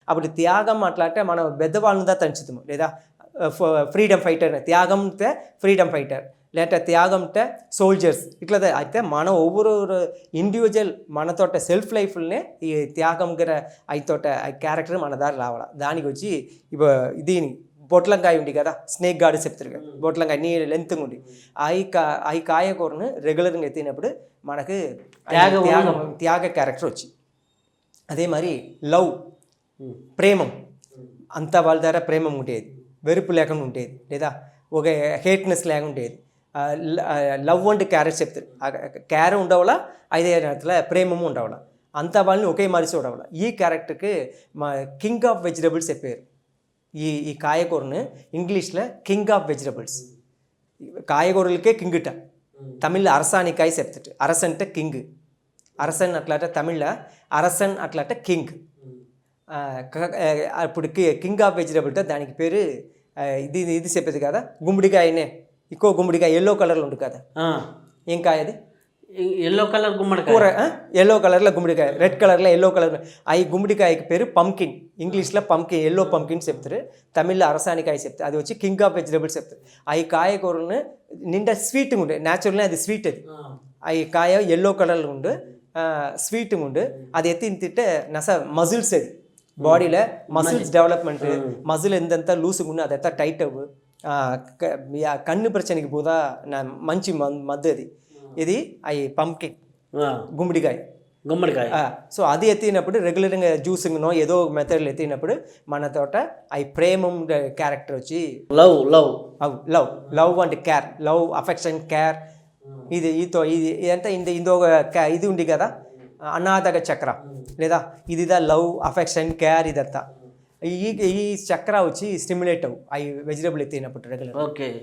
అప్పుడు త్యాగం అట్లా అంటే మనం పెద్దవాళ్ళని తంచుతాము లేదా ఫ్రీడమ్ ఫైటర్ త్యాగం ఫ్రీడమ్ ఫైటర్ లేదంటే త్యాగంటే సోల్జర్స్ ఇట్లా అయితే మనం ఒవ్వరు ఇండివిజువల్ మనతో సెల్ఫ్ లైఫ్నే ఈ త్యాగం గర అయితోట క్యారెక్టర్ మన దారి రావాలి దానికి వచ్చి దీని బొట్లంకాయ ఉంది కదా స్నేక్ గార్డ్ చెప్తారు కదా బొట్లంకాయ నీ లెంత్గా ఉండి అవి కాయకూరను రెగ్యులర్గా ఎత్తినప్పుడు మనకు త్యాగ క్యారెక్టర్ వచ్చి అదే మరి లవ్ ప్రేమం అంత వాళ్ళ ద్వారా ప్రేమం ఉండేది వెరుపు లేకుండా ఉండేది లేదా ఒక హేట్నెస్ లేకుండా ఉండేది లవ్ వంటి క్యారెక్టర్ చెప్తారు క్యారె ఉండవలా అదే ప్రేమము ఉండవలా అంతా వాళ్ళని ఒకే మనిషి ఉండవలా ఈ క్యారెక్టర్కి మా కింగ్ ఆఫ్ వెజిటబుల్స్ చెప్పారు ఈ కాయగూరను ఇంగ్లీష్లో కింగ్ ఆఫ్ వెజిటబుల్స్ కాయగూరలకే కింగ్ట తమిళ్లో అరసానికాయ చెప్తాడు అరస అంటే కింగ్ అరసన్ అట్లా తమిళ్లో అరసన్ అట్లా కింగ్ ఇప్పుడు కింగ్ ఆఫ్ వెజిటబుల్ దానికి పేరు ఇది చెప్పేది కదా గుమ్మడికాయనే ఎక్కువ గుమ్మడికాయ ఎల్లో కలర్లో ఉంది కదా ఏం కాయ అది ఎల్లో కలర్ గుమ్మడికాయ కూర ఎల్లో కలర్లో గుమ్మడికాయ రెడ్ కలర్లో ఎల్లో కలర్ ఈ గుమ్మడికాయకి పేరు పంకిన్ ఇంగ్లీష్లో పంకిన్ ఎల్లో పంకిన్ చెప్తారు తమిళ్లో అరసానికాయ చెప్తారు అది వచ్చి కింగ్ ఆఫ్ వెజిటబుల్స్ చెప్తారు ఈ కాయకూరలను నిండా స్వీట్గా ఉండే న్యాచురల్గా అది స్వీట్ అది ఈ కాయ ఎల్లో కలర్లో ఉండు స్వీట్గా ఉండు అది ఎత్తి తింటే మజిల్స్ అది బాడీలో మజిల్స్ డెవలప్మెంట్ మజిల్ ఎంతంతా లూసుగా ఉన్నా అదంతా టైట్ అవ్వు కన్ను ప్రచనకి పోదా మంచి మద్దు అది ఇది అవి పంకిన్ గుమ్మడికాయ సో అది ఎత్తినప్పుడు రెగ్యులర్గా జ్యూసింగ్నో ఏదో మెథడ్లో ఎత్తినప్పుడు మన తోట అవి ప్రేమం క్యారెక్టర్ వచ్చి లవ్ అంటే కేర్ లవ్ అఫెక్షన్ కేర్ ఇది ఇదంతా ఇది ఉంది కదా అనాథక చక్ర లేదా ఇదిదా లవ్ అఫెక్షన్ కేర్ ఇదంతా ఈ చక్ర వచ్చి స్టిమ్యులేట్ అవి వెజిటబుల్ ఎత్తినప్పుడు రెగ్యులర్ ఓకే.